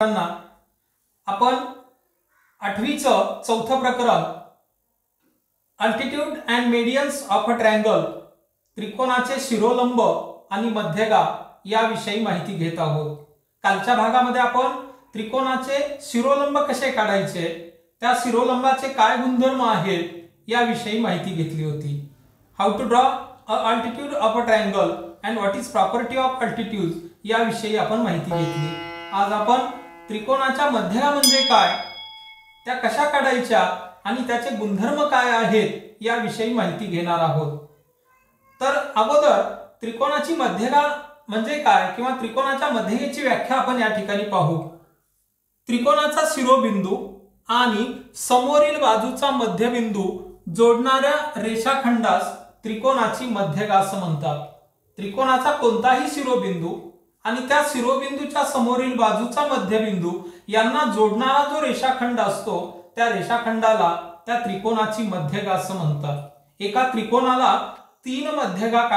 आपण 8वीचं चौथं प्रकरण altitude and medians of a triangle, त्रिकोणाचे शिरोलंब आणि मध्यगा याविषयी माहिती घेत आहोत। कालच्या भागामध्ये आपण त्रिकोणाचे शिरोलंब कसे काढायचे, त्या शिरोलंबाचे काय गुणधर्म आहेत याविषयी माहिती घेतली होती। How to draw a altitude of a triangle and what is property of altitude याविषयी आपण माहिती घेतली। आज आपण त्रिकोणाच्या मध्यगा म्हणजे काय, त्या कशा काढायच्या आणि त्याचे गुणधर्म काय आहेत याविषयी माहिती घेणार आहोत। तर अगोदर त्रिकोणाची मध्यगा म्हणजे काय किंवा त्रिकोणाच्या मध्यगेची व्याख्या आपण या ठिकाणी पाहू। त्रिकोणाचा शिरोबिंदू आणि समोरील बाजूचा मध्यबिंदू जोडणाऱ्या रेषाखंडास त्रिकोणाची मध्यगा असं म्हणतात। त्रिकोणाचा कोणताही शिरोबिंदू आणि त्या शिरोबिंदूच्या समोरील बाजूचा मध्यबिंदू यांना जोडणारा जो रेषाखंड असतो त्या रेषाखंडाला त्या त्रिकोणाची मध्यगा असं म्हणतात। एका त्रिकोणाला 3 मध्यगा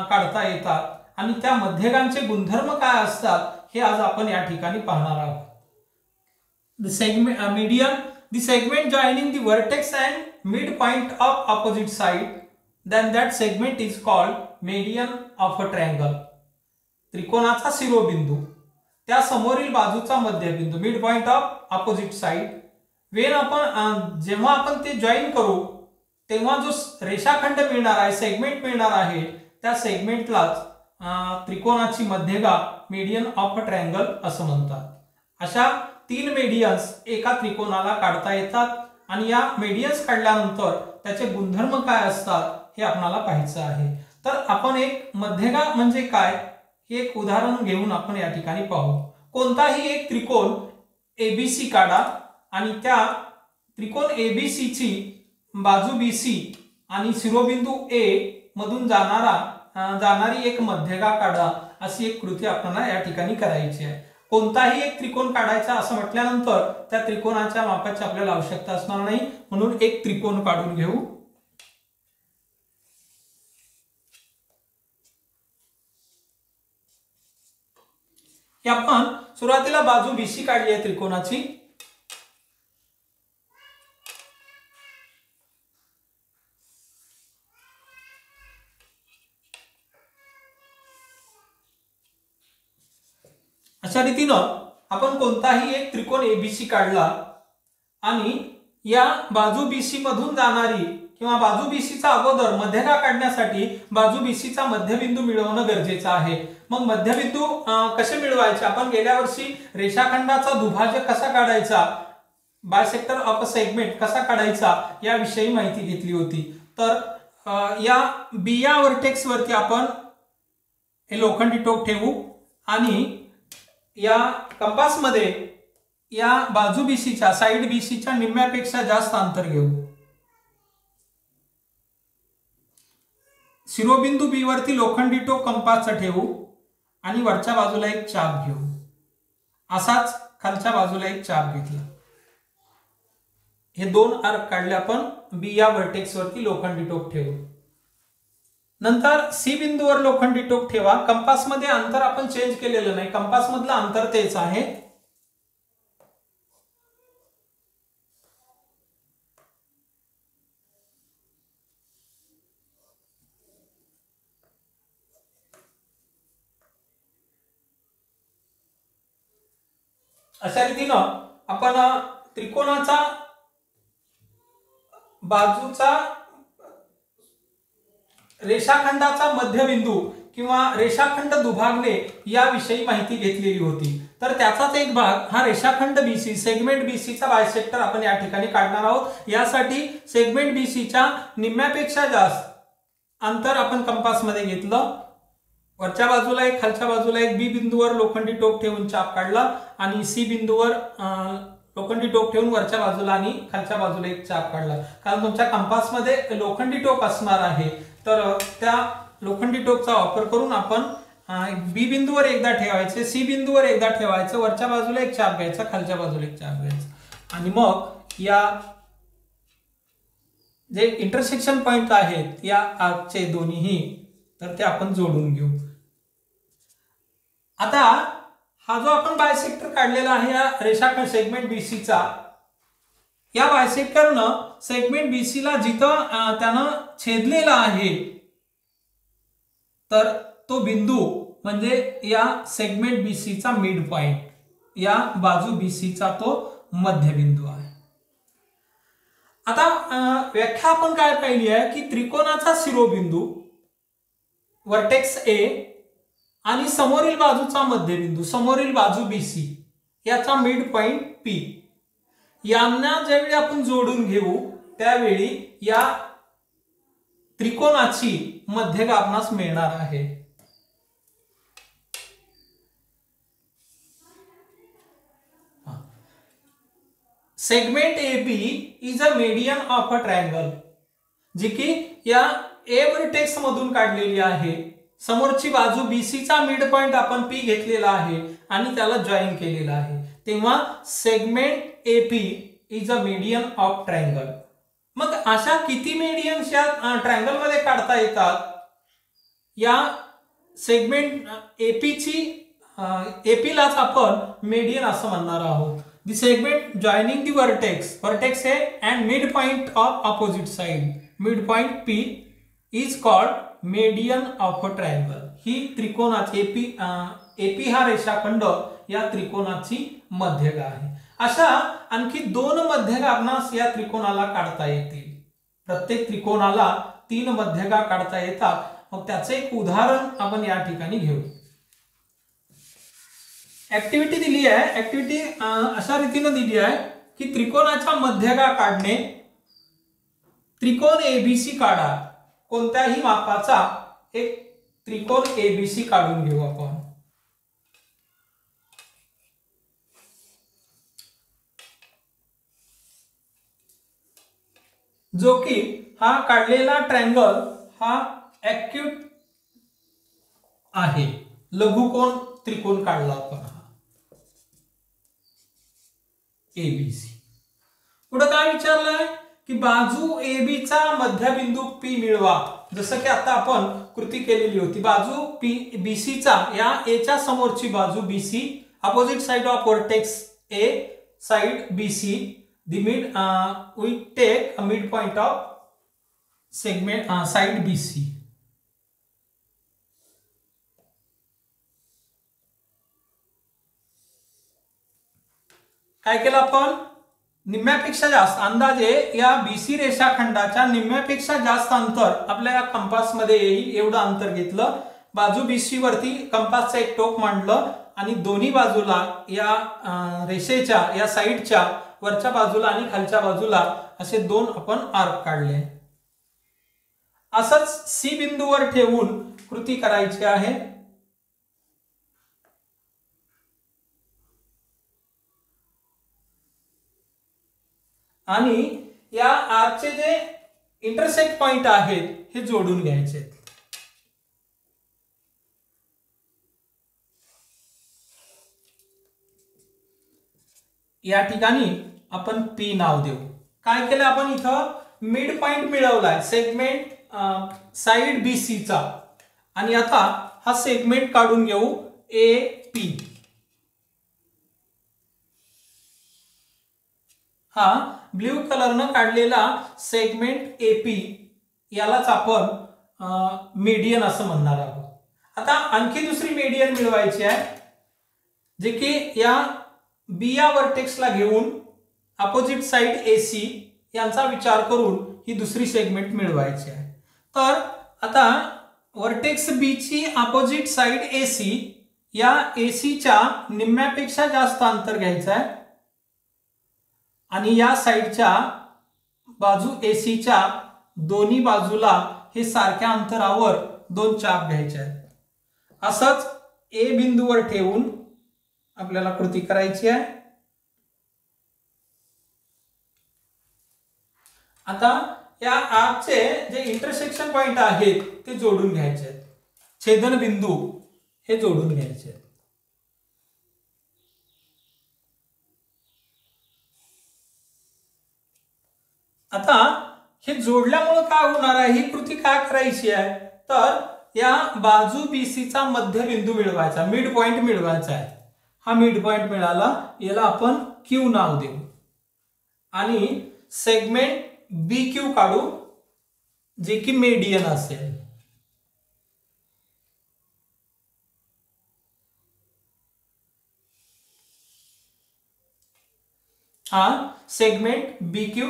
काढता येतात आणि त्या मध्यगांचे गुणधर्म काय असतात हे आज आपण या ठिकाणी पाहणार आहोत। The segment joining the vertex and midpoint of opposite side, then that segment is called median of a triangle. त्रिकोणाचा शिरोबिंदू, त्या समोरील बाजूचा मध्यबिंदू, mid point of opposite side, जेव्हा आपण ते जॉईन करू तेव्हा जो रेषाखंड मिळणार आहे, सेगमेंट मिळणार आहे, त्या सेगमेंटलाच त्रिकोणाची मध्यगा, मीडियन ऑफ अ ट्रायंगल असं म्हणतात। अशा 3 मेडियन्स एका त्रिकोणाला काढता येतात आणि या मेडियन्स काढल्यानंतर त्याचे गुणधर्म काय असतात हे आपल्याला पाहायचं आहे। तर आपण एक मध्यगा म्हणजे काय हे एक उदाहरण घेऊन आपण या ठिकाणी पाहू। कोणताही एक त्रिकोण एबीसी काढा आणि त्या त्रिकोण एबीसी ची बाजू बीसी आणि शिरोबिंदू ए मधून जाणारी एक मध्यगा काढा, अशी एक कृती आपल्याला या ठिकाणी करायची आहे। कोणताही एक त्रिकोण काढायचा असं म्हटल्यानंतर त्या त्रिकोणाच्या मापाची आपल्याला आवश्यकता असणार नाही, म्हणून एक त्रिकोण काढून घेऊ। आपण सुरुवातीला बाजू बीसी काढली आहे त्रिकोणाची। अशा रीतीनं आपण कोणताही एक त्रिकोण एबीसी काढला आणि या बाजू बीसी मधून जाणारी किंवा बाजू बीसीचा अगोदर मध्यगा काढण्यासाठी बाजू बीसीचा मध्यबिंदू मिळवणं गरजेचं आहे। मग मध्यबिंदू कसे मिळवायचे, आपण गेल्या वर्षी रेषाखंडाचा दुभाजक कसा काढायचा, बायसेक्टर ऑफ अ सेगमेंट कसा काढायचा याविषयी माहिती घेतली होती। तर या बी या व्हर्टेक्स वरती आपण हे लोखंडी टोक ठेवू आणि या कंपास मध्ये या बाजू बीसीच्या, साइड बीसीच्या निम्म्यापेक्षा जास्त अंतर घेऊ। शिरोबिंदू बी वरती लोखंडी टोक कंपासचा ठेवू आणि वरच्या बाजूला एक चाप घेऊ। असाच खालच्या बाजूला एक चाप घेतला। हे 2 आर्क काढले आपण। बी या व्हर्टेक्स वरती लोखंडी टोक ठेवू। नंतर सी बिंदूवर लोखंडी टोक ठेवा। कंपास मध्ये अंतर आपण चेंज केलेलं नाही, कंपास मधलं अंतर तेच आहे। अशा रीतीनं आपण त्रिकोणाचा बाजूचा रेषाखंडाचा मध्यबिंदू किंवा रेषाखंड दुभागणे याविषयी माहिती घेतलेली होती। तर त्याचाच एक भाग हा रेषाखंड बीसी, सेगमेंट बीसीचा बायसेक्टर आपण या ठिकाणी काढणार आहोत। यासाठी सेगमेंट बीसीच्या निम्म्यापेक्षा जास्त अंतर आपण कंपास मध्ये घेतलं। वरच्या बाजूला एक, खालच्या बाजूला एक, बी बिंदूवर लोखंडी टोक ठेवून चाप काढला आणि सी बिंदूवर लोखंडी टोक ठेवून वरच्या बाजूला आणि खालच्या बाजूला एक चाप काढला। कारण तुमच्या कंपास मध्ये लोखंडी टोक असणार आहे, तर त्या लोखंडी टोकचा वापर करून आपण बी बिंदूवर एकदा ठेवायचे, सी बिंदूवर एकदा ठेवायचं, वरच्या बाजूला एक चाप घ्यायचा, खालच्या बाजूला एक चाप घ्यायचा आणि मग या जे इंटरसेक्शन पॉइंट आहेत या आर्कचे दोन्हीही, तर ते आपण जोडून घेऊ। आता हा जो आपण बायसेक्टर काढलेला आहे या रेषाखंड सेगमेंट बीसीचा, या बायसेक्टरनं सेगमेंट बीसी ला जिथं त्यानं छेदलेला आहे तर तो बिंदू म्हणजे या सेगमेंट बीसीचा मिड पॉइंट, या बाजू बीसीचा तो मध्यबिंदू आहे. आता व्याख्या आपण काय पाहिली आहे की त्रिकोणाचा शिरोबिंदू वर्टेक्स ए आणि समोरील बाजूचा मध्यबिंदू समोरील बाजू बीसी याचा मिड पॉइंट पी यांना ज्यावेळी आपण जोडून घेऊ त्यावेळी या त्रिकोणाची मध्यगा आपणास मिळणार आहे. Segment AB is a median of a triangle, जी की या ए वर्टेक्स मधून काढलेली आहे. समोरची बाजू BC चा मिड पॉइंट आपण P घेतलेला आहे आणि त्याला जॉईन केलेला आहे, तेव्हा segment AP is a median of triangle. मग अशा किती मीडियन्स या ट्रायंगल मध्ये काढता येतात? या सेगमेंट AP लाच आपण मीडियन असं म्हणणार आहोत. The segment joining the vertex A and midpoint of opposite side, midpoint P is called median of a triangle. He त्रिकोणाची AP हा रेषाखंड या त्रिकोणाची मध्यगा आहे. अशा आणखी दोन मध्यगा आपणास या त्रिकोणाला काढता येतील. प्रत्येक त्रिकोणाला 3 मध्यगा काढता येतात. मग त्याचे एक उदाहरण आपण या ठिकाणी घेऊ. ऍक्टिव्हिटी दिली आहे. ऍक्टिव्हिटी अशा रीतीने दिली आहे की त्रिकोणाच्या मध्यगा काढणे. त्रिकोण एबीसी काढा. कोणत्याही मापाचा एक त्रिकोण एबीसी काढून घेऊ आपण. जो की हा काढलेला ट्रायंगल हा ऍक्यूट आहे. लघुकोण त्रिकोण काढला आपण एबीसी. पुढे काय विचारलंय की बाजू AB चा मध्यबिंदू P मिळवा. जसं की आता आपण कृती केलेली होती. बाजू BC चा या A च्या समोरची बाजू BC, opposite side of vertex A, side BC, the mid we take a midpoint of segment side BC. काय केलं आपण? निम्म्यापेक्षा जास्त अंदाजे या BC रेषाखंडाच्या निम्म्यापेक्षा जास्त अंतर आपल्या कंपास मध्ये येईल एवढं अंतर घेतलं. बाजू BC वरती कंपासचं एक टोक मांडलं आणि दोन्ही बाजूला या रेषेच्या या साइडच्या वरच्या बाजूला आणि खालच्या बाजूला असे 2 आपण आर्क काढले. असंच C बिंदूवर ठेवून कृती करायची आहे. आणि या आर्कचे जे इंटरसेक्ट पॉइंट आहेत हे जोडून घ्यायचे. या ठिकाणी आपण P नाव देऊ. काय केलं आपण इथं मिड पॉइंट मिळवलाय सेगमेंट साइड BC चा आणि आता हा सेगमेंट काढून घेऊ AP. हा ब्ल्यू कलरनं काढलेला सेगमेंट AP यालाच आपण मीडियन असं म्हणणार आहोत. आता आणखी दुसरी मीडियन मिळवायची आहे, जे की या B या वर्टेक्सला घेऊन अपोजिट साइड AC यांचा विचार करून ही दुसरी सेगमेंट मिळवायची आहे. तर आता वर्टेक्स B ची अपोजिट साइड AC या AC च्या निम्म्यापेक्षा जास्त अंतर घ्यायचं आहे आणि या साइडच्या बाजू AC च्या दोन्ही बाजूला हे सारख्या अंतरावर 2 चाप घ्यायचे आहेत. असंच A बिंदूवर ठेवून आपल्याला कृती करायची आहे. आता या आर्कचे जे इंटरसेक्शन पॉइंट आहेत ते जोडून घ्यायचे आहेत. छेदन बिंदू हे जोडून घ्यायचे आहेत. आता हे जोडल्यामुळे काय होणार आहे? ही कृती काय करायची आहे? तर या बाजू BC चा मध्यबिंदू मिळवायचा, मिड पॉइंट मिळवायचा आहे. हा मिड पॉइंट मिळाला, याला आपण क्यू नाव देऊ आणि सेगमेंट बी क्यू काढू जे की मेडियन असेल. हा सेगमेंट बी क्यू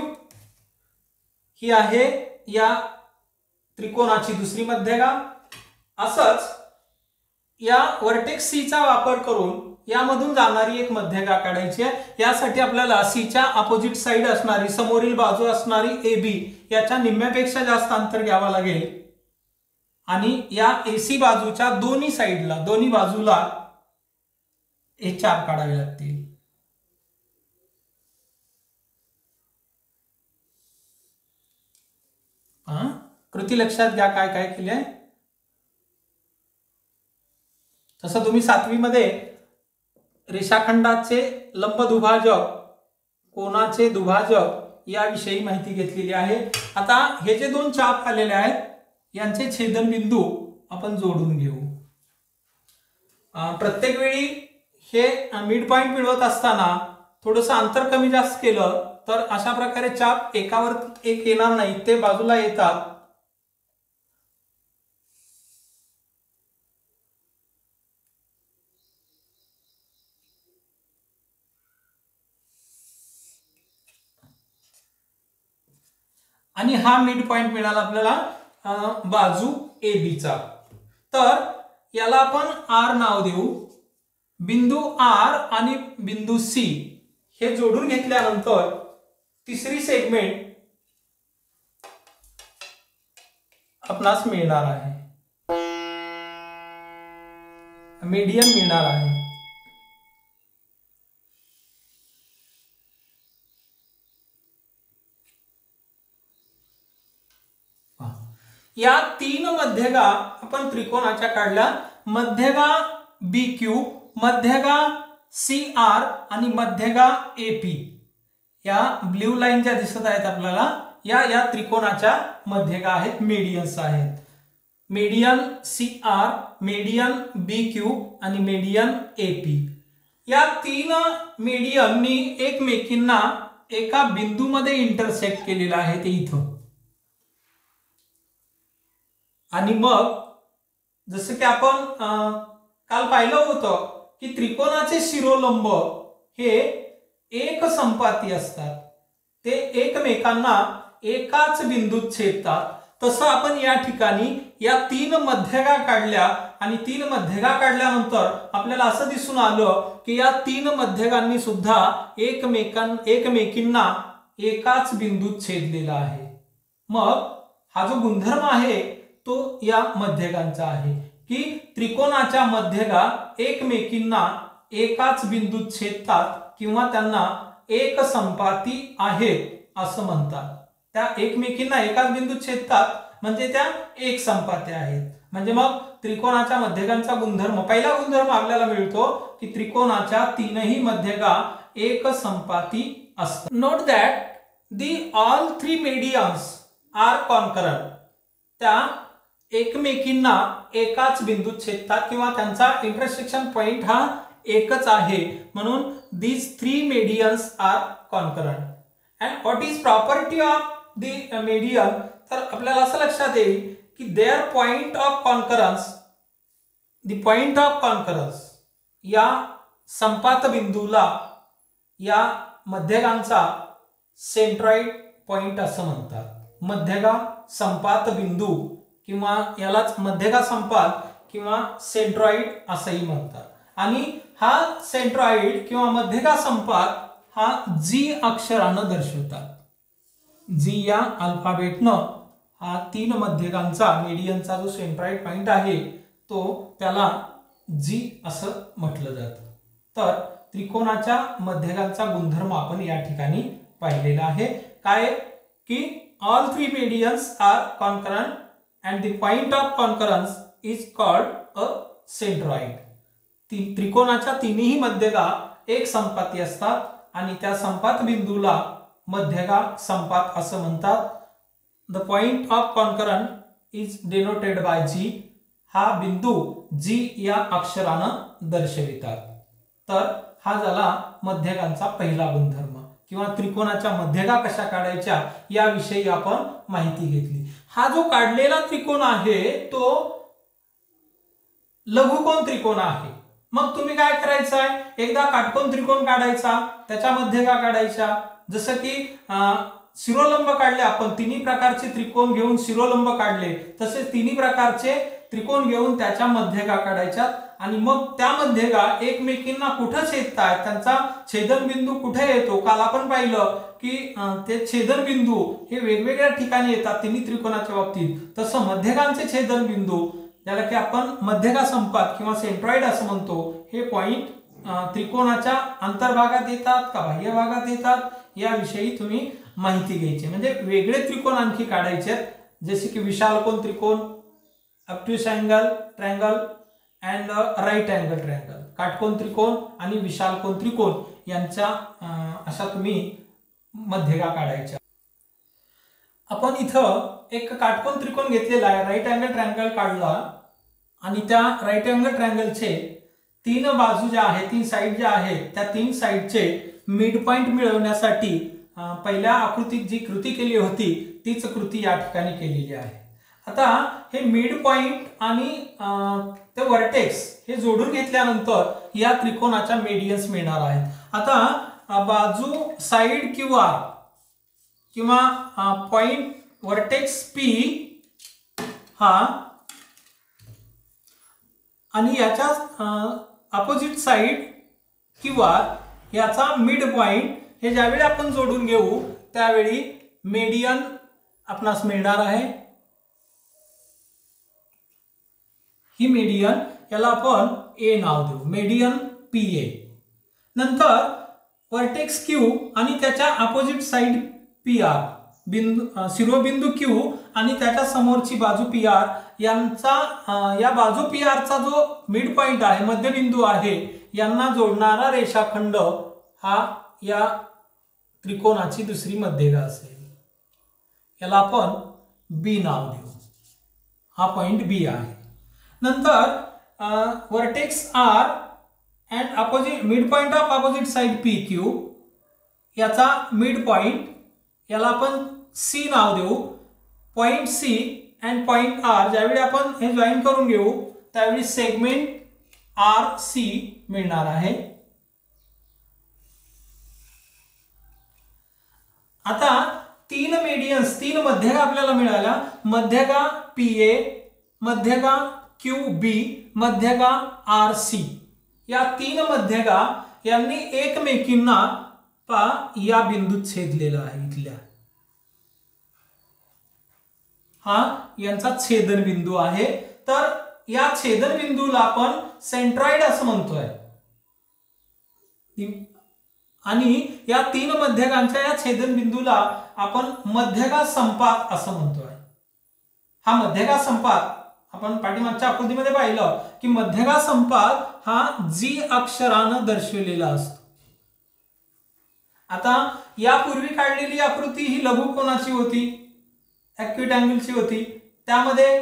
ही आहे या त्रिकोणाची दुसरी मध्यगा. असंच या वर्टेक्स सी चा वापर करून यामधून जाणारी एक मध्यगा काढायची आहे. यासाठी आपल्याला सी च्या अपोजिट साइड असणारी, समोरील बाजू असणारी ए बी याच्या निम्म्यापेक्षा जास्त अंतर घ्यावा लागेल आणि या एसी बाजूच्या दोन्ही साइडला, दोन्ही बाजूला हे चाप काढावे लागतील. कृती लक्षात घ्या काय काय केलंय. तसं तुम्ही 7वी मध्ये रेषाखंडाचे लंब दुभाजक, कोनाचे दुभाजक याविषयी माहिती घेतलेली आहे. आता हे जे दोन चाप आलेले आहेत यांचे छेदनबिंदू आपण जोडून घेऊ. प्रत्येक वेळी हे मिड पॉइंट मिळवत असताना थोडंसं अंतर कमी जास्त केलं तर अशा प्रकारे चाप एकावर एक येणार नाही, ते बाजूला येतात. आणि हा मिड पॉइंट मिळाला आपल्याला बाजू ए बी चा. तर याला आपण आर नाव देऊ. बिंदू आर आणि बिंदू सी हे जोडून घेतल्यानंतर तिसरी सेगमेंट आपणास मिळणार आहे, मीडियन मिळणार आहे. या तीन मध्यगा आपण त्रिकोणाच्या काढल्या. मध्यगा बी क्यू, मध्यगा सी आर आणि मध्यगा ए पी. या ब्ल्यू लाईन ज्या दिसत आहेत आपल्याला या त्रिकोणाच्या मध्यगा आहेत, मीडियन्स आहेत. मीडियन सी आर, मीडियन बी क्यू आणि मीडियन ए पी. या तीन मीडियननी एकमेकींना एका बिंदूमध्ये इंटरसेक्ट केलेला आहे, ते इथं. आणि मग जसं की आपण काल पाहिलं होतं की त्रिकोणाचे शिरोलंब हे एक संपाती असतात, ते एकमेकांना एकाच बिंदूत छेदतात. तसं आपण या ठिकाणी या तीन मध्यगा काढल्या आणि तीन मध्यगा काढल्यानंतर आपल्याला असं दिसून आलं की या तीन मध्यगांनी सुद्धा एकमेकींना एकाच बिंदूत छेदलेला आहे. मग हा जो गुणधर्म आहे तो या मध्यगांचा आहे की त्रिकोणाच्या मध्यगा एकमेकींना एकाच बिंदूत छेदतात किंवा त्यांना एक संपाती आहेत असं म्हणतात. त्या एकमेकींना एकाच बिंदूत छेदतात म्हणजे त्या एक संपात्या आहेत. म्हणजे मग त्रिकोणाच्या मध्यगांचा गुणधर्म, पहिला गुणधर्म आपल्याला मिळतो की त्रिकोणाच्या तीनही मध्यगा एक संपाती असतात. Note that the all three medians are concurrent. त्या एकमेकींना एकाच बिंदूत छेदतात किंवा त्यांचा इंटरसेक्शन पॉइंट हा एकच आहे, म्हणून these three medians are concurrent. And what is property of the median? तर आपल्याला असं लक्षात येईल की their point of concurrence, the point of concurrence या संपात बिंदूला या मध्यगांचा सेंट्रॉइड पॉइंट असं म्हणतात. मध्यगा संपात बिंदू किंवा यालाच मध्यगा संपात किंवा सेंट्रॉइड असंही म्हणतात. आणि हा सेंट्रॉइड किंवा मध्यगा संपात हा जी अक्षरानं दर्शवतात. जी या अल्फाबेटनं हा तीन मध्यगांचा, मीडियनचा जो सेंट्रॉइड पॉइंट आहे तो त्याला जी असं म्हटलं जातं. तर त्रिकोणाच्या मध्यगांचा गुणधर्म आपण या ठिकाणी पाहिलेला आहे. काय की all three medians are concurrent and the point of concurrence is called a centroid. त्रिकोणाच्या तिन्ही मध्यगा एक संपाती असतात आणि त्या संपात बिंदूला मध्यगा संपात असं म्हणतात. The point of concurrent is denoted by G. हा बिंदू G या अक्षरानं दर्शवितात. तर हा झाला मध्यकांचा पहिला गुणधर्म किंवा त्रिकोणाच्या मध्यका कशा काढायच्या याविषयी आपण माहिती घेतली। हा जो काढलेला त्रिकोण आहे तो लघुकोन त्रिकोण आहे। मग तुम्ही काय करायचं आहे, एकदा काटकोन त्रिकोण काढायचा, त्याच्या मध्यका काढायच्या। जसं की शिरोलंब काढले आपण, तिन्ही प्रकारचे त्रिकोण घेऊन शिरोलंब काढले, तसेच तिन्ही प्रकारचे त्रिकोण घेऊन त्याच्या मध्यका काढायच्या आणि मग त्या मध्यका एकमेकींना कुठे छेदतात, त्यांचा छेदनबिंदू कुठे येतो। काल आपण पाहिलं की ते छेदनबिंदू हे वेगवेगळ्या ठिकाणी येतात तिन्ही त्रिकोणाच्या बाबतीत, तसं मध्यकांचे छेदनबिंदू ज्याला की आपण मध्यका संपात किंवा सेंट्रॉइड असं म्हणतो, हे पॉइंट त्रिकोणाच्या अंतर्भागात येतात का बाह्य भागात येतात याविषयी तुम्ही माहिती घ्यायची। म्हणजे वेगळे त्रिकोण आणखी काढायचे, जसे की विशालकोन त्रिकोण, obtuse angle triangle and right angle triangle, काटकोन त्रिकोण आणि विशालकोन त्रिकोण यांच्या अशा तुम्ही मध्यका काढायच्या। आपण इथं एक काटकोन त्रिकोण घेतलेला आहे, राईट अँगल ट्रायंगल काढला आणि त्या राईट अँगल ट्रायंगलचे तीन बाजू ज्या आहेत, तीन साइड ज्या आहेत, त्या तीन साइडचे मिड पॉइंट मिळवण्यासाठी पहिल्या आकृतीत जी कृती केली होती तीच कृती या ठिकाणी केलेली आहे। आता हे मिड पॉइंट आणि ते वर्टेक्स हे जोडून घेतल्यानंतर या त्रिकोणाच्या मेडियन्स मिळणार आहेत। आता बाजू साइड किंवा पॉइंट वर्टेक्स P हा आणि याच्या अपोजिट साइड किंवा याचा मिड पॉइंट हे ज्यावेळी आपण जोडून घेऊ त्यावेळी मेडियन आपणास मिळणार आहे। ही मेडियन याला आपण ए नाव देऊ, मेडियन PA। नंतर वर्टेक्स Q आणि त्याच्या अपोजिट साइड PR, बिंदू शिरोबिंदू Q आणि त्याच्या समोरची बाजू PR यांचा या बाजू PR चा जो मिड पॉइंट आहे, मध्यबिंदू आहे, यांना जोडणारा रेषाखंड हा या त्रिकोणाची दुसरी मध्यका असेल, याला आपण B नाव देऊ। हा पॉइंट B आहे। नंतर vertex R and opposite mid point of opposite side PQ याचा मिड पॉइंट याला आपण C नाव देऊ। Point C and point R ज्यावेळी आपण हे जॉईन करून घेऊ त्यावेळी सेगमेंट RC मिळणार आहे। आता तीन मेडियन्स, तीन मध्यका आपल्याला मिळाल्या, मध्यका PA, मध्यका QB, मध्यका RC। या तीन मध्यका यांनी एकमेकींना या बिंदूत छेदलेला आहे। इथल्या हा यांचा छेदनबिंदू आहे, तर या छेदनबिंदूला आपण सेंट्रॉइड असं म्हणतोय आणि या तीन मध्यकांच्या या छेदनबिंदूला आपण मध्यका संपात असं म्हणतोय। हा मध्यका संपात आपण पाठीमागच्या आकृतीमध्ये पाहिलं की मध्यका संपात हा G अक्षरानं दर्शविलेला असतो। आता यापूर्वी काढलेली आकृती ही लघुकोनाची होती, ॲक्यूट अँगलची होती, त्यामध्ये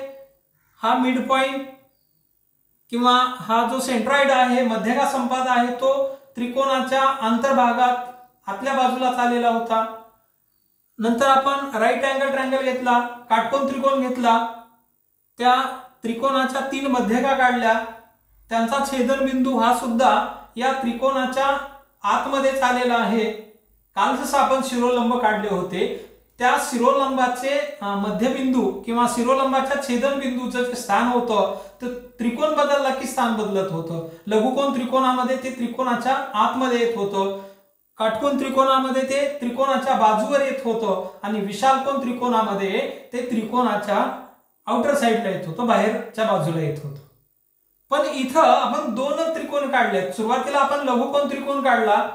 हा मिड पॉइंट किंवा हा जो सेंट्रॉइड आहे, मध्यका संपात आहे, तो त्रिकोणाच्या अंतर्भागात आतल्या बाजूला आलेला होता। नंतर आपण राईट अँगल ट्रायंगल घेतला, काटकोन त्रिकोण घेतला, त्या त्रिकोणाच्या तीन मध्यका काढल्या, त्यांचा छेदनबिंदू हा सुद्धा या त्रिकोणाच्या आतमध्ये आलेला आहे। काल जसं आपण शिरोलंब काढले होते त्या शिरोलंबाचे मध्यबिंदू किंवा शिरोलंबाच्या छेदनबिंदूचं जे स्थान होतं ते त्रिकोण बदलला की स्थान बदलत होतं। लघुकोन त्रिकोणामध्ये ते त्रिकोणाच्या आतमध्ये येत होतं, काटकोन त्रिकोणामध्ये ते त्रिकोणाच्या बाजूवर येत होतं आणि विशालकोन त्रिकोणामध्ये ते त्रिकोणाच्या आउटर साइडला येत होतं, बाहेरच्या बाजूला येत होतं। पण इथं आपण दोन त्रिकोण काढलेत। सुरुवातीला आपण लघुकोन त्रिकोण काढला,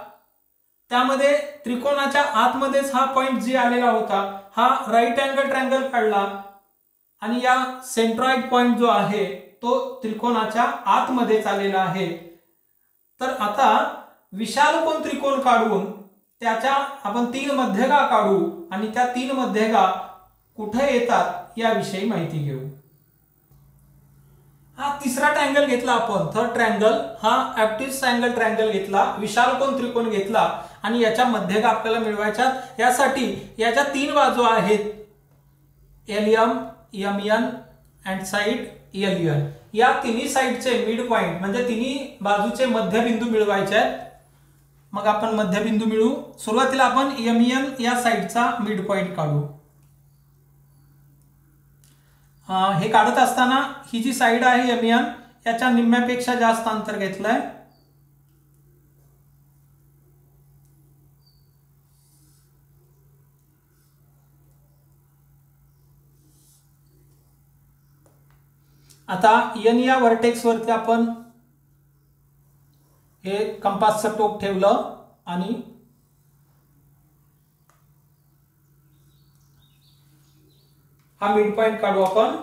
त्यामध्ये त्रिकोणाच्या आतमध्येच हा पॉइंट जी आलेला होता, हा राईट अँगल ट्रायंगल काढला आणि या सेंट्रॉइड पॉइंट जो आहे तो त्रिकोणाच्या आतमध्येच आलेला आहे। तर आता विशालकोन त्रिकोण काढून त्याच्या आपण तीन मध्यका काढू आणि त्या तीन मध्यका कुठे येतात याविषयी माहिती घेऊ। हा तिसरा ट्रायंगल घेतला आपण, थर्ड ट्रायंगल, हा ऍक्टिव्ह अँगल ट्रायंगल घेतला, विशालकोन त्रिकोण घेतला आणि याच्या मध्यगा आपल्याला मिळवायच्या. यासाठी याच्या तीन बाजू आहेत, LM, MN and side LN. या तिन्ही साइडचे मिड पॉइंट म्हणजे तिन्ही बाजूचे मध्यबिंदू मिळवायचे आहेत. मग आपण मध्यबिंदू मिळवू. सुरुवातीला आपण MN या साइडचा मिड पॉइंट काढू. हे काढत असताना ही जी साइड आहे MN याच्या निम्म्यापेक्षा जास्त अंतर घेतलंय. आता N या व्हर्टेक्स वरती आपण हे कंपासचं टोक ठेवलं आणि हा मिड पॉइंट काढू आपण.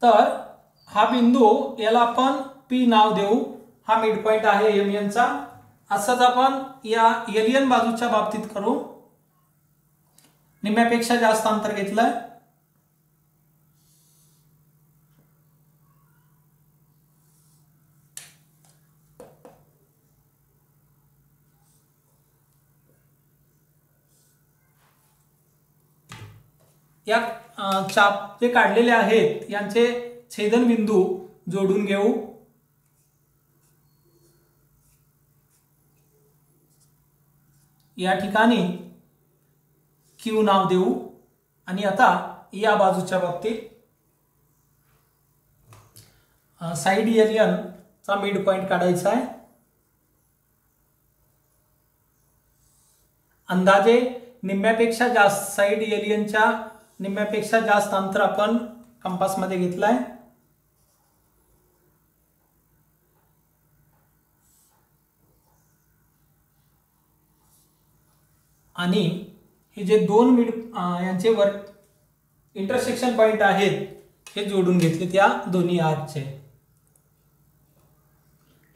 तर हा बिंदू याला आपण P नाव देऊ. हा मिड पॉइंट आहे MN चा. असंच आपण या LN बाजूच्या बाबतीत करू. निम्म्यापेक्षा जास्त अंतर घेतलंय. या चाप जे काढलेले आहेत यांचे छेदनबिंदू जोडून घेऊ. या ठिकाणी Q नाव देऊ आणि आता या बाजूच्या बाबतीत साइड LN चा मिड पॉइंट काढायचा आहे. अंदाजे निम्म्यापेक्षा जास्त साइड LN च्या निम्म्यापेक्षा जास्त अंतर आपण कंपास मध्ये घेतलाय. आणि हे जे दोन मिड यांचे वर इंटरसेक्शन पॉइंट आहेत हे जोडून घेतले त्या दोन्ही आर्कचे.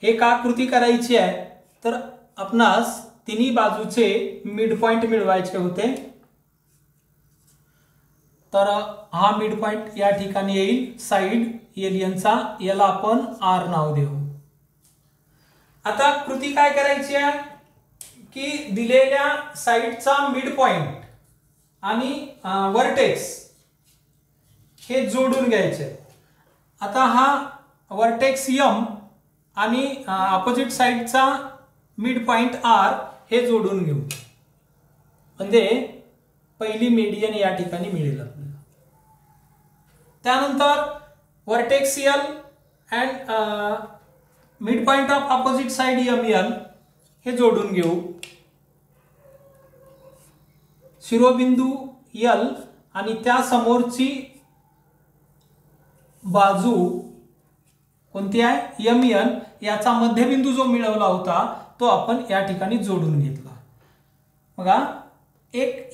हे का कृती करायची आहे तर आपणास तिन्ही बाजूचे मिड पॉइंट मिळवायचे होते. तर हा मिड पॉइंट या ठिकाणी येईल साइड LN चा. याला आपण R नाव देऊ. आता कृती काय करायची आहे की दिलेल्या साइडचा मिड पॉइंट आणि वर्टेक्स हे जोडून घ्यायचे. आता हा वर्टेक्स M आणि अपोजिट साइडचा मिड पॉइंट R हे जोडून घेऊ. म्हणजे पहिली मीडियन या ठिकाणी मिळेल आपल्याला. त्यानंतर vertex L and mid point of opposite side MN हे जोडून घेऊ. शिरोबिंदू L आणि त्या समोरची बाजू कोणती आहे MN याचा मध्यबिंदू जो मिळवला होता तो आपण या ठिकाणी जोडून घेतला. बघा एक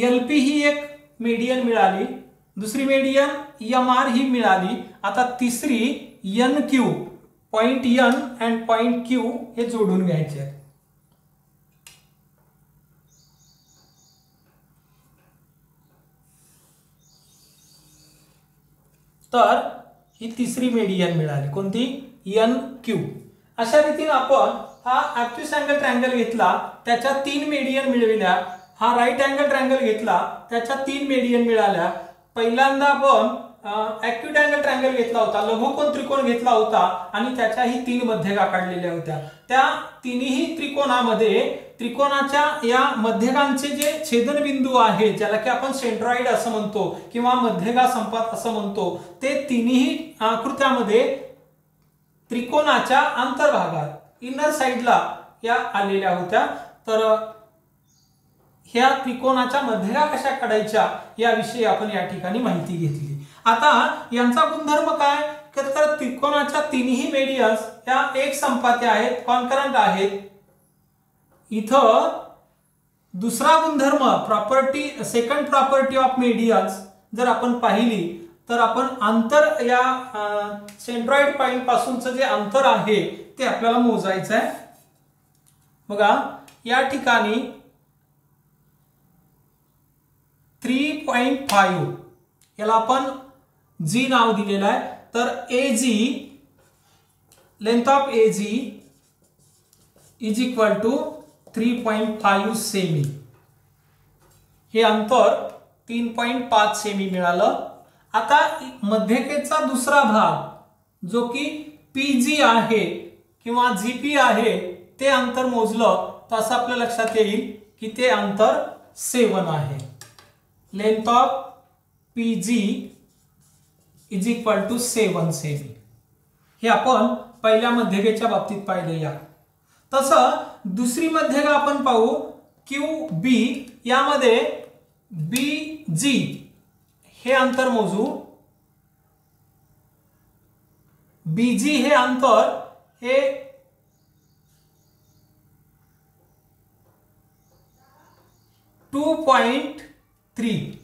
LP ही एक मीडियन मिळाली, दुसरी मीडियन MR ही मिळाली. आता तिसरी NQ point N and point Q हे जोडून घ्यायचे. तर ही तिसरी मीडियन मिळाली कोणती NQ. अशा रीतीने आपण हा ऍक्टिव्ह अँगल ट्रायंगल घेतला त्याच्या तीन मीडियन मिळविल्या. हा राईट अँगल ट्रायंगल घेतला त्याच्या तीन मीडियन मिळाल्या. पहिल्यांदा आपण ऍक्टिव्ह अँगल ट्रायंगल घेतला होता, लघुकोन त्रिकोण घेतला होता आणि त्याच्याही तीन मध्यगा काढलेल्या होत्या. त्या तिन्ही त्रिकोणामध्ये त्रिकोणाच्या या मध्यगांचे जे छेदनबिंदू आहेत ज्याला की आपण सेंट्रॉइड असं म्हणतो किंवा मध्यगा संपात असं म्हणतो ते तिन्ही आकृत्यामध्ये त्रिकोणाच्या अंतर्भागात इनर साइडला या आलेल्या होत्या. तर ह्या त्रिकोणाच्या मध्यगा कशा काढायच्या याविषयी आपण या ठिकाणी माहिती घेतली. आता यांचा गुणधर्म काय तर त्रिकोणाच्या तिन्ही मेडियन्स या एक संपाती आहेत, कॉन्करंट आहेत. इथं दुसरा गुणधर्म प्रॉपर्टी सेकंड प्रॉपर्टी ऑफ मेडियन्स जर आपण पाहिली तर आपण अंतर या सेंट्रॉइड पॉइंट पासूनचं जे अंतर आहे ते आपल्याला मोजायचं आहे. बघा या ठिकाणी 3.5 याला आपण जी नाव दिलेलं आहे. तर AG length of AG is equal to 3.5 सेमी. हे अंतर 3.5 सेमी मिळालं. आता मध्यकेचा दुसरा भाग जो की PG आहे किंवा GP आहे ते अंतर मोजलं तर असं आपल्या लक्षात येईल की ते अंतर 7 आहे. Length of PG is equal to 7 सेमी. हे आपण पहिल्या मध्यकेच्या बाबतीत पाहिले. या तसं दुसरी मध्यका आपण पाहू QB. यामध्ये BG हे अंतर मोजू. BG हे अंतर हे 2.3.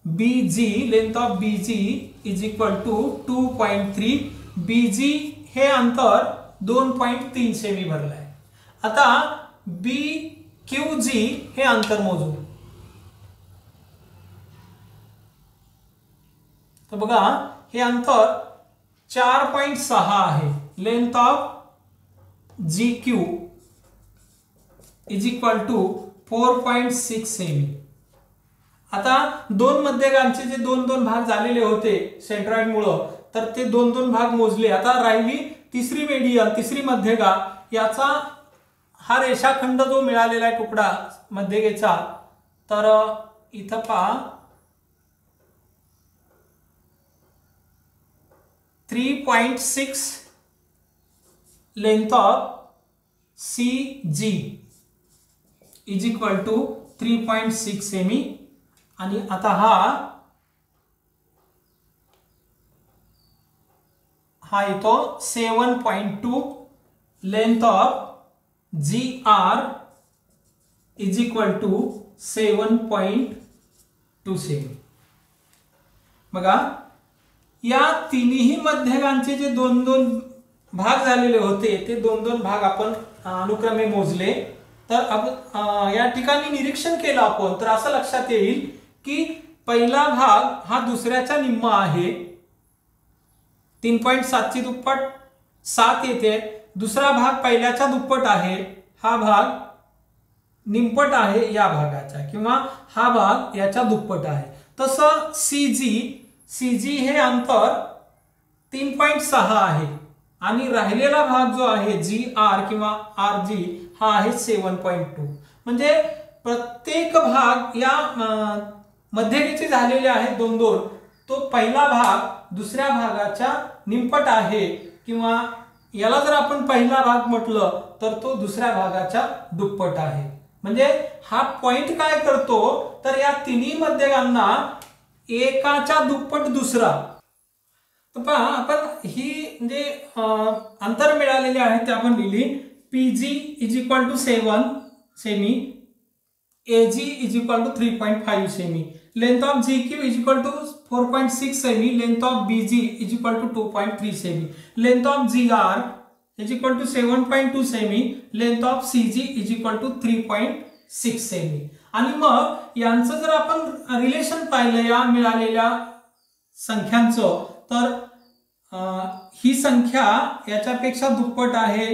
BG length of BG is equal to 2.3. BG हे अंतर 2.3 सेमी भरलं आहे. आता BQG हे अंतर मोजू. तर बघा हे अंतर 4.6 आहे. Length of GQ is equal to 4.6 सेमी. आता दोन मध्यकांचे जे दोन दोन भाग झालेले होते सेंट्रॉइड मुळे तर ते दोन दोन भाग मोजले. आता राहिली तिसरी मेडियन, तिसरी मध्यका. याचा हा रेषाखंड जो मिळालेला आहे तुकडा मध्यकेचा, तर इथं पहा 3.6 length of CG is equal to 3.6 सेमी. आणि आता हा येतो 7.2. Length of GR is equal to 7.2 सेमी. बघा या तिन्ही मध्यकांचे जे दोन दोन भाग झालेले होते ते दोन दोन भाग आपण अनुक्रमे मोजले. तर या ठिकाणी निरीक्षण केलं आपण तर असं लक्षात येईल की पहिला भाग हा दुसऱ्याच्या निम्मा आहे. 3.7 ची दुप्पट 7 येते. दुसरा भाग पहिल्याच्या दुप्पट आहे. हा भाग निमपट आहे या भागाचा किंवा हा भाग याच्या दुप्पट आहे. तसं CG हे अंतर 3.6 आहे आणि राहिलेला भाग जो आहे GR किंवा RG हा आहे 7.2. म्हणजे प्रत्येक भाग या मध्यकेचे झालेले आहेत दोन दोन. तो पहिला भाग दुसऱ्या भागाच्या निमपट आहे किंवा याला जर आपण पहिला भाग म्हटलं तर तो दुसऱ्या भागाच्या दुप्पट आहे. म्हणजे हा पॉइंट काय करतो तर या तिन्ही मध्यकांना एकाच्या दुप्पट दुसरा. तर पहा आपण ही जे अंतर मिळालेले आहेत ते आपण लिहिली. PG इज इक्वल टू 7 सेमी. AG इज इक्वल टू 3.5 सेमी. Length of GQ is equal to 4.6 सेमी. Length of BG is equal to 2.3 सेमी. Length of GR is equal to 7.2 सेमी. Length of CG is equal to 3.6 सेमी. आणि मग यांचं जर आपण रिलेशन पाहिलं या मिळालेल्या संख्यांचं तर ही संख्या याच्यापेक्षा दुप्पट आहे,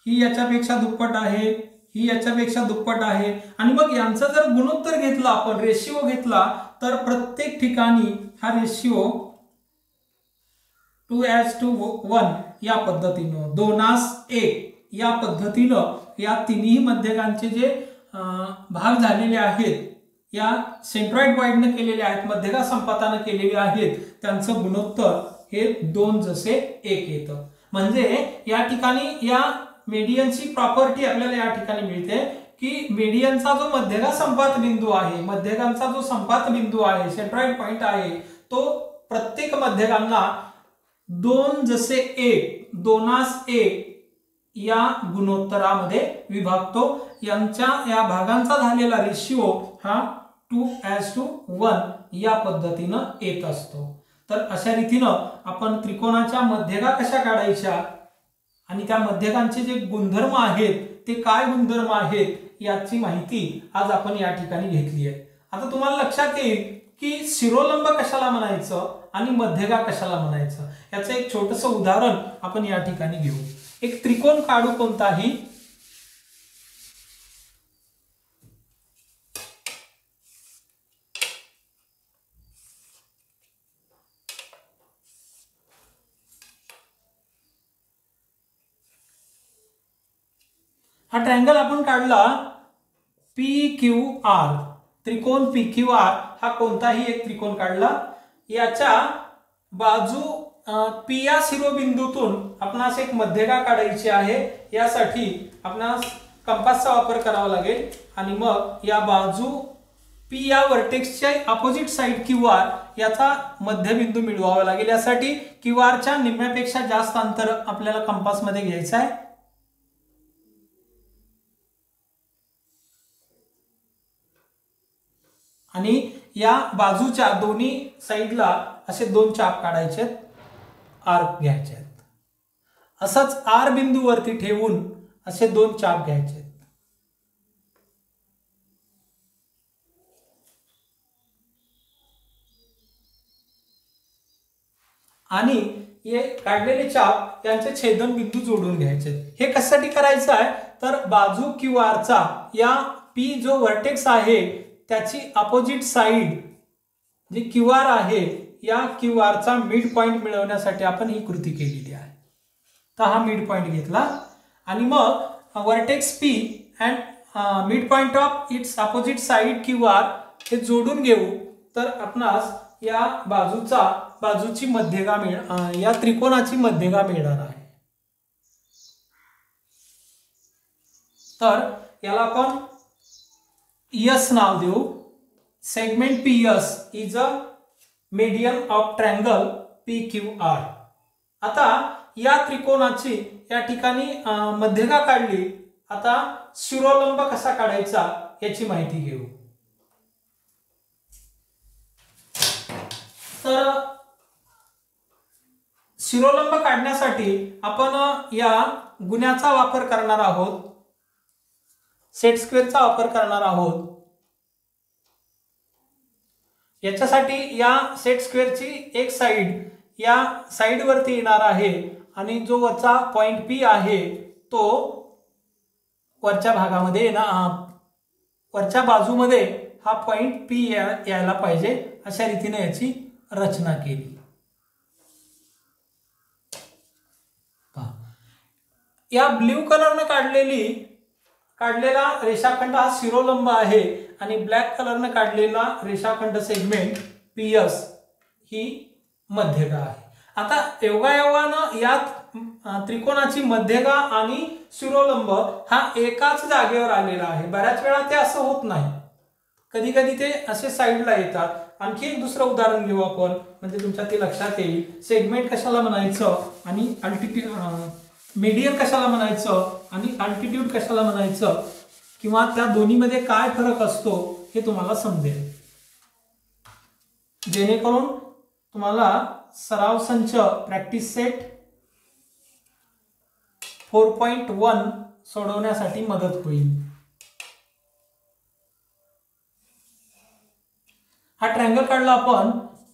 ही याच्यापेक्षा दुप्पट आहे, ही याच्यापेक्षा दुप्पट आहे. आणि मग यांचा जर गुणोत्तर घेतला आपण रेशिओ घेतला तर प्रत्येक ठिकाणी हा रेशिओ 2:1 या पद्धतीनं 2:1 या पद्धतीनं या तिन्ही मध्यकांचे जे भाग झालेले आहेत या सेंट्रॉइड वाईडने केलेले आहेत, मध्यका संपाताने केलेले आहेत, त्यांचं गुणोत्तर हे 2:1 येतं. म्हणजे या ठिकाणी या मेडियनची प्रॉपर्टी आपल्याला या ठिकाणी मिळते की मेडियनचा जो मध्यका संपात बिंदू आहे, मध्यकांचा जो संपात बिंदू आहे, सेंट्रॉइड पॉइंट आहे, तो प्रत्येक मध्यकांना 2:1 या गुणोत्तरामध्ये विभागतो. यांच्या या भागांचा झालेला रेशिओ हा 2:1 या पद्धतीनं येत असतो. तर अशा रीतीनं आपण त्रिकोणाच्या मध्यका कशा काढायच्या आणि त्या मध्यकांचे जे गुणधर्म आहेत ते काय गुणधर्म आहेत याची माहिती आज आपण या ठिकाणी घेतली आहे. आता तुम्हाला लक्षात येईल की शिरोलंब कशाला म्हणायचं आणि मध्यगा कशाला म्हणायचं याचं एक छोटंसं उदाहरण आपण या ठिकाणी घेऊ. एक त्रिकोण काढू कोणताही. हा ट्रायंगल आपण काढला PQR. त्रिकोण PQR हा कोणताही एक त्रिकोण काढला. याच्या बाजू P या शिरोबिंदूतून आपणास एक मध्यगा काढायची आहे. यासाठी आपणास कंपासचा वापर करावा लागेल आणि मग या बाजू P या व्हर्टेक्सच्या अपोजिट साइड QR याचा मध्यबिंदू मिळवावा लागेल. यासाठी QRच्या निम्म्यापेक्षा जास्त अंतर आपल्याला कंपासमध्ये घ्यायचं आहे. आणि या बाजूच्या दोन्ही साइडला असे दोन चाप काढायचे, आर्क घ्यायचे. असंच R बिंदूवरती ठेवून असे दोन चाप घ्यायचे. आणि हे काढलेले चाप यांचे छेदन बिंदू जोडून घ्यायचे. हे कशासाठी करायचं आहे तर बाजू QRचा या P जो व्हर्टेक्स आहे त्याची अपोजिट साइड जी QR आहे या QRचा मिड पॉइंट मिळवण्यासाठी आपण ही कृती केलेली आहे. तर हा मिड पॉइंट घेतला आणि मग vertex P and mid point of its opposite side QR हे जोडून घेऊ तर आपणास या बाजूची मध्यगा या त्रिकोणाची मध्यगा मिळणार आहे. तर याला आपण S नाव देऊ. Segment PS is a median of triangle PQR. आता या त्रिकोणाची या ठिकाणी मध्यगा काढली. आता शिरोलंब कसा काढायचा याची माहिती घेऊ. तर शिरोलंब काढण्यासाठी आपण या गुण्याचा वापर करणार आहोत, सेट स्क्वेअरचा वापर करणार आहोत. याच्यासाठी या सेट स्क्वेअरची एक साइड या साइड वरती येणार आहे आणि जो वरचा पॉइंट P आहे तो वरच्या भागामध्ये येणार, वरच्या बाजूमध्ये हा पॉइंट P यायला पाहिजे अशा रीतीने याची रचना केली. या ब्ल्यू कलरने काढलेला रेषाखंड हा शिरोलंब आहे आणि ब्लॅक कलरने काढलेला रेषाखंड सेगमेंट PS ही मध्यगा आहे. आता योगायोगानं यात त्रिकोणाची मध्यगा आणि शिरोलंब हा एकाच जागेवर आलेला आहे. बऱ्याच वेळा ते असं होत नाही, कधी कधी ते असे साइडला येतात. आणखी एक दुसरं उदाहरण घेऊ आपण म्हणजे तुमच्या ते लक्षात येईल. सेगमेंट कशाला म्हणायचं आणि मीडियन कशाला म्हणायचं आणि अल्टिट्यूड कशाला म्हणायचं किंवा त्या दोन्हीमध्ये काय फरक असतो हे तुम्हाला समजेल. जेणेकरून तुम्हाला सराव संच प्रॅक्टिस सेट 4.1 सोडवण्यासाठी मदत होईल. हा ट्रायंगल काढला आपण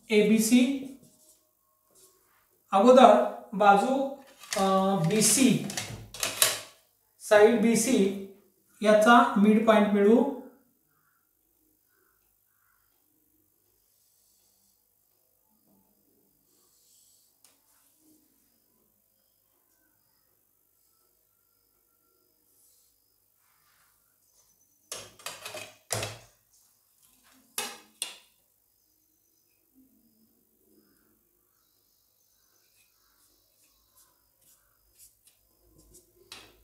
ABC. अगोदर बाजू BC साइड BC याचा मिड पॉइंट मिळवू.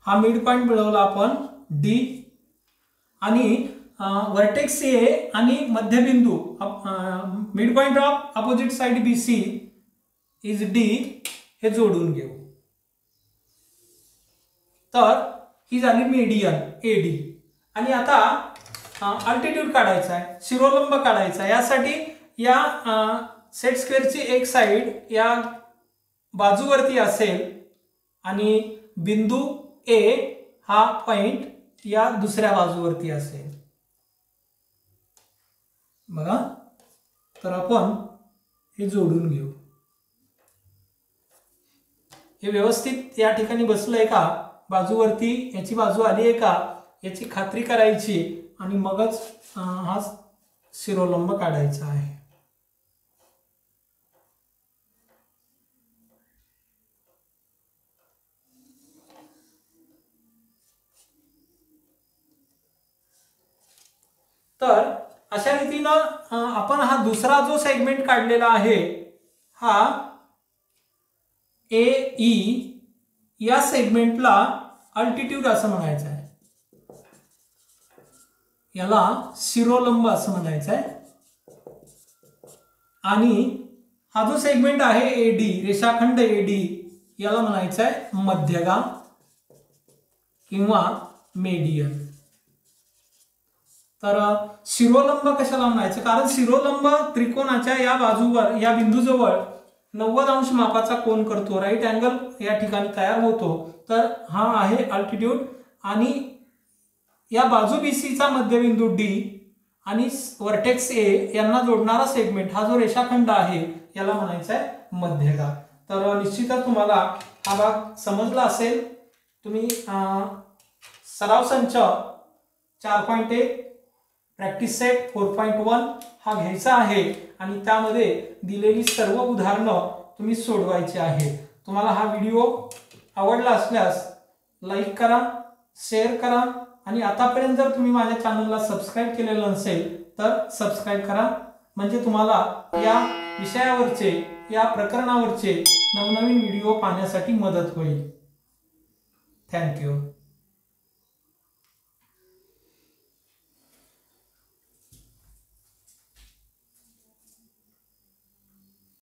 हा मिड पॉइंट मिळवला आपण D आणि व्हर्टेक्स A आणि मध्यबिंदू mid point of opposite side BC is D हे जोडून घेऊ. तर ही झाली मीडियन AD. आणि आता अल्टिट्यूड काढायचा आहे, शिरोलंब काढायचा आहे. यासाठी या सेट स्क्वेअरची एक साइड या बाजूवरती असेल आणि बिंदू ए हा पॉइंट या दुसऱ्या बाजूवरती असेल बघा। तर आपण हे जोडून घेऊ। हे व्यवस्थित या ठिकाणी बसलंय का, बाजूवरती याची बाजू आली आहे का याची खात्री करायची आणि मगच हा शिरोलंब काढायचा आहे। तर अशा रीतीनं आपण हा दुसरा जो सेगमेंट काढलेला आहे हा ए ई या सेगमेंटला अल्टिट्यूड असं म्हणायचं आहे, याला शिरोलंब असं म्हणायचं आहे। आणि हा जो सेगमेंट आहे एडी, रेषाखंड एडी, याला म्हणायचं आहे मध्यगा किंवा मेडियन। तर शिरोलंब कशाला म्हणायचं, कारण शिरोलंब त्रिकोणाच्या या बाजूवर या बिंदूजवळ 90 अंश मापाचा कोन करतो, राईट अँगल या ठिकाणी तयार होतो। तर हा आहे अल्टिट्यूड आणि या बाजू बीसीचा मध्यबिंदू डी आणि वर्टेक्स ए यांना जोडणारा सेगमेंट हा जो रेषाखंड आहे याला म्हणायचं आहे मध्यगा। तर निश्चितच तुम्हाला हा भाग समजला असेल। तुम्ही सराव संच 4.1 प्रॅक्टिस सेट 4.1 हा घ्यायचा आहे आणि त्यामध्ये दिलेली सर्व उदाहरणं तुम्ही सोडवायची आहेत। तुम्हाला हा व्हिडिओ आवडला असल्यास लाईक करा, शेअर करा आणि आतापर्यंत जर तुम्ही माझ्या चॅनलला सबस्क्राईब केलेलं नसेल तर सबस्क्राईब करा, म्हणजे तुम्हाला या विषयावरचे या प्रकरणावरचे नवनवीन व्हिडिओ पाहण्यासाठी मदत होईल। थँक्यू।